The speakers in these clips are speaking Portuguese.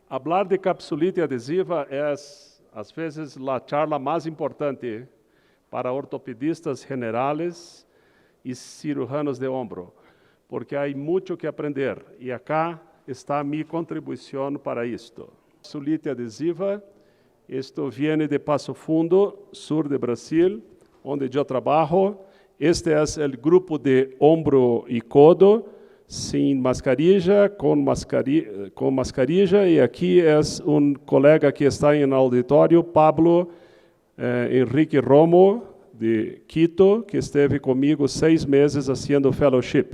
Hablar de capsulite adesiva é, às vezes, a charla mais importante para ortopedistas generais e cirujanos de ombro, porque há muito que aprender, e acá está a minha contribuição para isto. Capsulite adesiva, isto vem de Passo Fundo, sul de Brasil, onde eu trabalho. Este é o grupo de ombro e codo, sem mascarilla, com mascarilla, e aqui é um colega que está no auditório, Pablo Henrique Romo, de Quito, que esteve comigo 6 meses fazendo fellowship.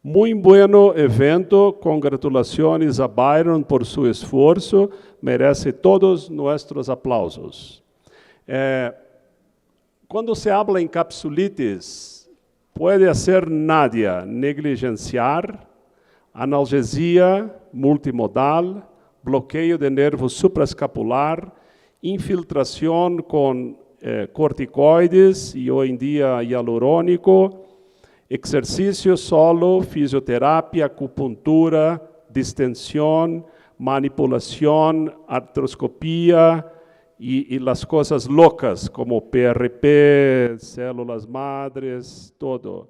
Muito bueno evento, congratulações a Byron por seu esforço, merece todos nossos aplausos. Quando se habla em capsulites, pode ser nadia, negligenciar, analgesia multimodal, bloqueio de nervo supraescapular, infiltração com corticoides e hoje em dia hialurônico, exercício solo, fisioterapia, acupuntura, distensão, manipulação, artroscopia e as coisas loucas, como PRP, células madres, todo.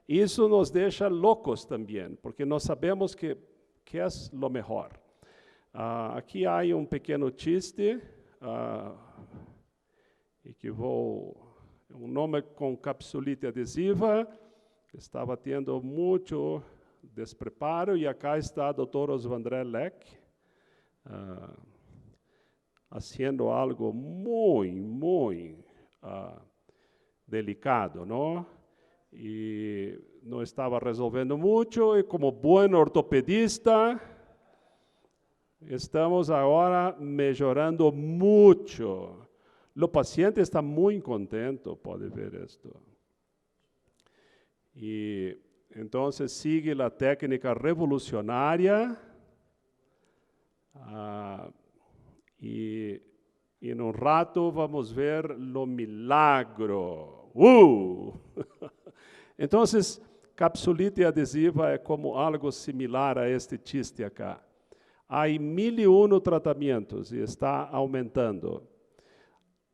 Isso nos deixa loucos também, porque nós sabemos que é o melhor. Aqui há um pequeno chiste, e que um nome com capsulite adesiva. Estava tendo muito despreparo, e acá está o Dr. Osvandré Leck, fazendo algo muito delicado, não? E não estava resolvendo muito, e como bom ortopedista, estamos agora melhorando muito. O paciente está muito contente, pode ver isto. E então sigue a técnica revolucionária, e em um rato vamos ver o milagro. Então, capsulite adesiva é como algo similar a este chiste acá. Há 1001 tratamentos e está aumentando.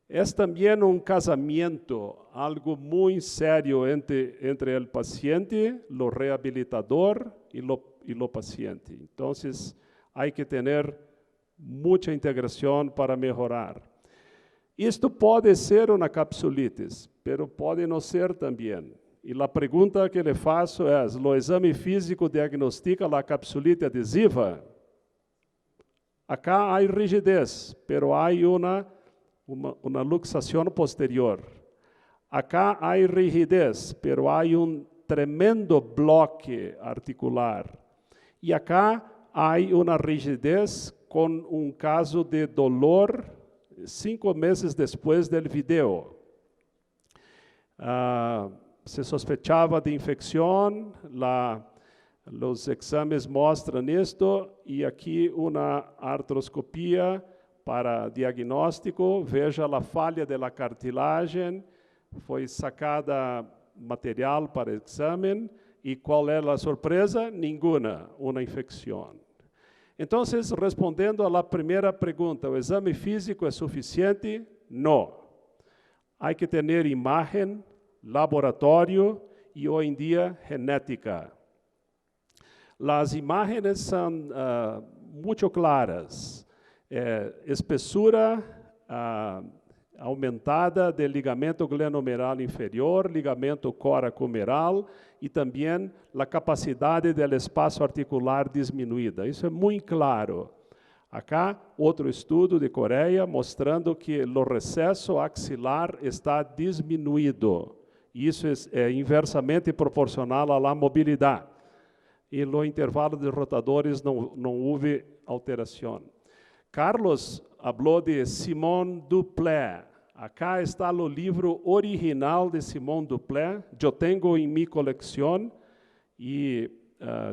É também um casamento, algo muito sério entre o paciente, o reabilitador e o paciente. Então, há que ter muita integração para melhorar. Isto pode ser uma capsulitis, mas pode não ser também. E a pergunta que lhe faço é: o exame físico diagnostica a capsulite adesiva? Acá há rigidez, mas há uma luxação posterior. Acá há rigidez, mas há tremendo bloque articular. E acá há uma rigidez com caso de dolor 5 meses depois do vídeo. Se sospechava de infecção, os exames mostram isto, e aqui uma artroscopia para diagnóstico. Veja a falha da cartilagem, foi sacada material para exame, e qual é a surpresa? Nenhuma, uma infecção. Então, respondendo à primeira pergunta, o exame físico é suficiente? Não. Há que ter imagem, laboratório e, hoje em dia, genética. As imagens são muito claras. Espessura aumentada do ligamento glenomeral inferior, ligamento coracomeral, e também a capacidade do espaço articular diminuída. Isso é muito claro. Acá, outro estudo de Coreia mostrando que o recesso axilar está diminuído. Isso é inversamente proporcional à mobilidade. E no intervalo de rotadores não houve alteração. Carlos falou de Simone Duplé. Acá está o livro original de Simone Duplé. Eu tenho em minha coleção, e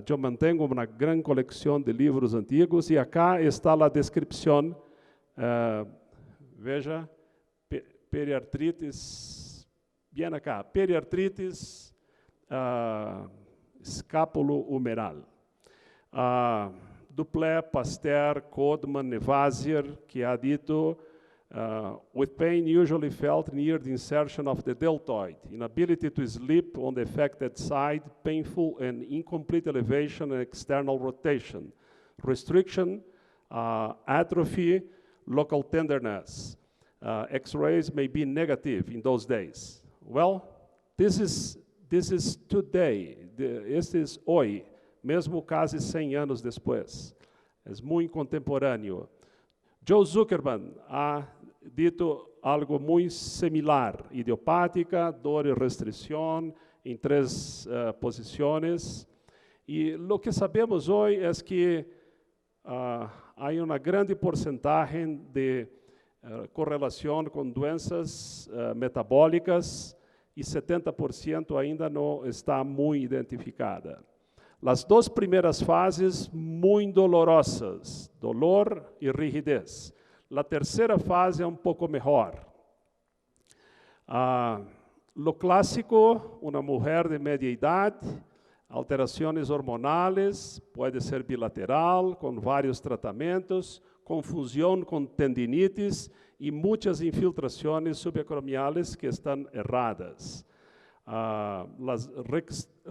eu mantenho uma grande coleção de livros antigos, e acá está a descrição. Veja, periartritis, bem acá, periartritis escápulo-humeral. Duplé, Pasteur, Codman, Nevasier, que ha dito, with pain usually felt near the insertion of the deltoid, inability to sleep on the affected side, painful and incomplete elevation and external rotation, restriction, atrophy, local tenderness. X-rays may be negative in those days. Well, this is today, este é hoje, mesmo quase 100 anos depois. É muito contemporâneo. Joe Zuckerman ha dito algo muito similar, idiopática, dor e restrição em 3 posições. E o que sabemos hoje é que há uma grande porcentagem de correlação com doenças metabólicas e 70% ainda não está muito identificada. As 2 primeiras fases, muito dolorosas, dolor e rigidez. A terceira fase é pouco melhor. Lo clássico, uma mulher de média idade, alterações hormonais, pode ser bilateral, com vários tratamentos, confusão com tendinites e muitas infiltrações subacromiales que estão erradas. A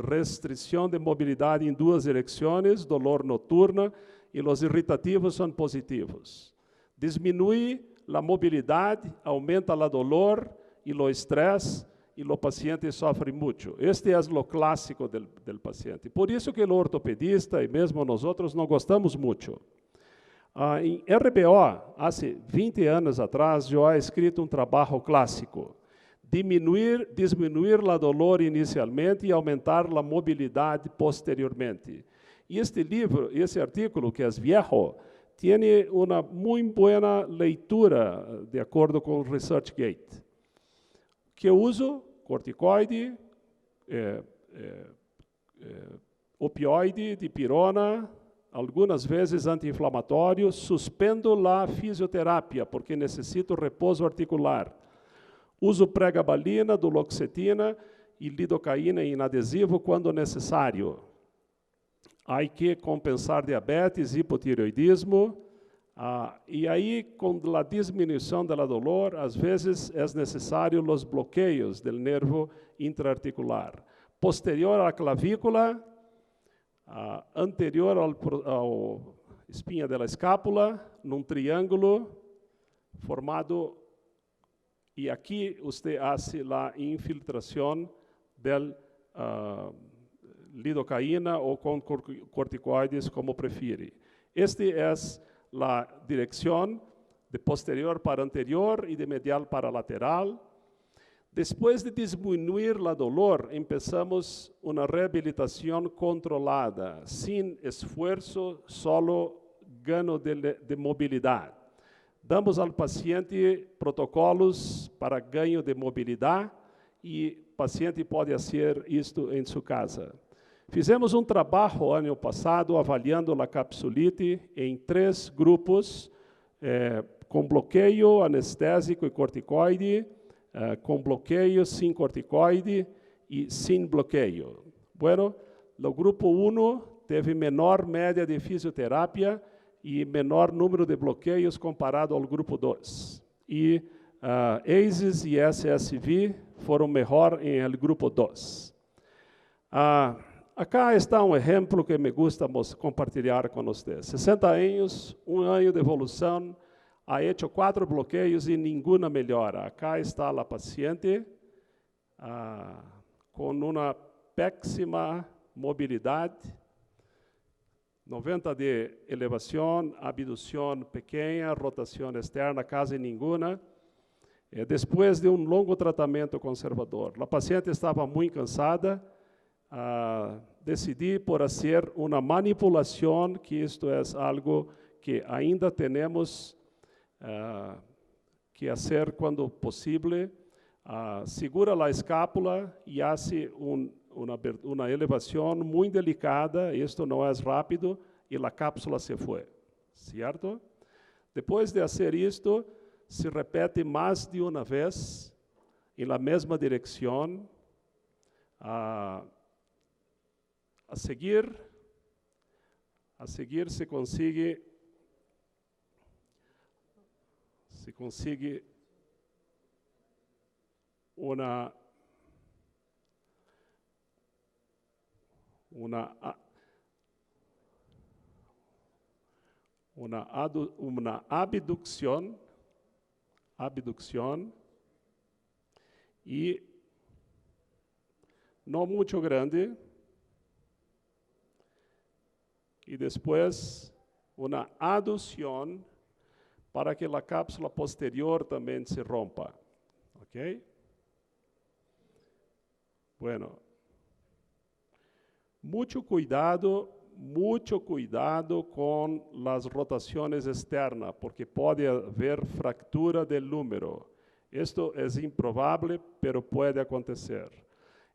restrição de mobilidade em 2 direções, dolor noturna, e os irritativos são positivos. Diminui a mobilidade, aumenta o dolor e o estresse, e o paciente sofre muito. Este é o clássico do paciente. Por isso que o ortopedista e mesmo nós outros não gostamos muito. Em RBO, há 20 anos atrás, eu he escrito trabalho clássico. Diminuir a dolor inicialmente e aumentar a mobilidade posteriormente. E esse artículo, que é viejo, tem uma muito boa leitura, de acordo com o ResearchGate. Que uso corticoide, opioide, dipirona, algumas vezes anti-inflamatório, suspendo a fisioterapia, porque necessito repouso articular. Uso pregabalina, duloxetina e lidocaína em adesivo quando necessário. Há que compensar diabetes, hipotireoidismo, e aí, com a diminuição da dolor, às vezes é necessário os bloqueios do nervo intraarticular. Posterior à clavícula, anterior ao espinha da escápula, num triângulo formado, e aqui você faz a infiltração da lidocaína ou com corticoides, como prefere. Este é a direção de posterior para anterior e de medial para lateral. Depois de diminuir a dolor, começamos uma reabilitação controlada, sem esforço, solo ganho de mobilidade. Damos ao paciente protocolos para ganho de mobilidade e o paciente pode fazer isto em sua casa. Fizemos trabalho ano passado avaliando a capsulite em 3 grupos, com bloqueio anestésico e corticoide, com bloqueio sem corticoide e sem bloqueio. Bueno, o grupo 1 teve menor média de fisioterapia e menor número de bloqueios comparado ao grupo 2. E ACEs e SSV foram melhor em el grupo 2. Acá está exemplo que me gusta compartilhar com vocês. 60 anos, ano de evolução, ha hecho 4 bloqueios e nenhuma melhora. Acá está a paciente com uma péssima mobilidade, 90 de elevação, abdução pequena, rotação externa quase nenhuma. Depois de longo tratamento conservador, a paciente estava muito cansada. Decidi por fazer uma manipulação, que isto é algo que ainda temos que fazer quando possível. Segura a escápula e faz uma elevação muito delicada, isto não é rápido, e a cápsula se foi, certo? Depois de fazer isto, se repete mais de uma vez, em la mesma direção. A seguir, A seguir se consigue uma abducción e não muito grande, e depois uma adução para que a cápsula posterior também se rompa. ¿Ok? Bueno, muito cuidado com as rotações externas, porque pode haver fractura do número. Isto é improvável, pero pode acontecer.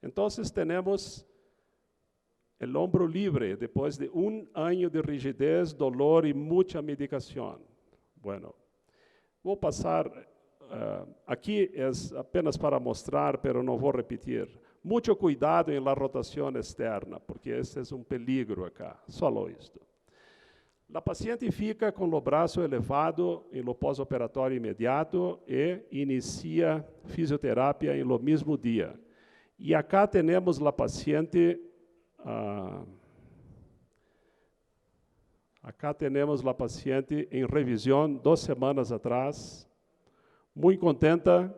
Então, temos o ombro livre depois de ano de rigidez, dolor e muita medicação. Bueno, vou passar, aqui é apenas para mostrar, pero não vou repetir. Muito cuidado em la rotação externa, porque esse é um peligro acá, só isto. A paciente fica com o braço elevado em lo pós-operatório imediato e inicia fisioterapia em lo mesmo dia. E acá temos a paciente, em revisão 2 semanas atrás, muito contenta,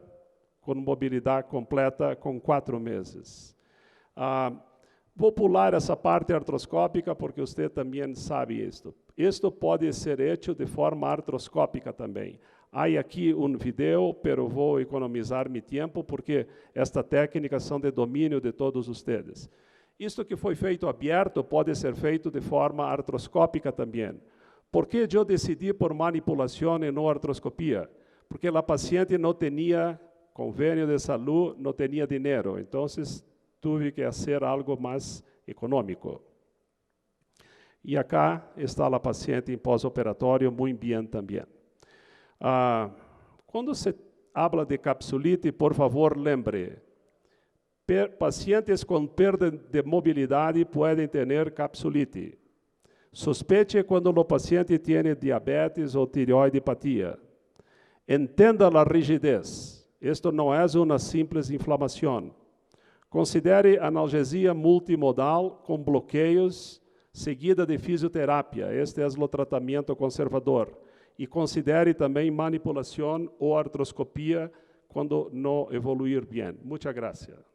com mobilidade completa, com 4 meses. Vou pular essa parte artroscópica, porque você também sabe isto. Isto pode ser feito de forma artroscópica também. Há aqui vídeo, pero vou economizar meu tempo, porque esta técnica são de domínio de todos vocês. Isto que foi feito aberto pode ser feito de forma artroscópica também. Por que eu decidi por manipulação e não artroscopia? Porque a paciente não tinha convênio de saúde, não tinha dinheiro. Então, tive que fazer algo mais econômico. E acá está a paciente em pós-operatório, muito bem também. Quando se habla de capsulite, por favor, lembre, pacientes com perda de mobilidade podem ter capsulite. Sospeche quando o paciente tem diabetes ou tireoidopatia. Entenda a rigidez. Isto não é uma simples inflamação. Considere analgesia multimodal com bloqueios, seguida de fisioterapia. Este é o tratamento conservador. E considere também manipulação ou artroscopia quando não evoluir bem. Muchas gracias.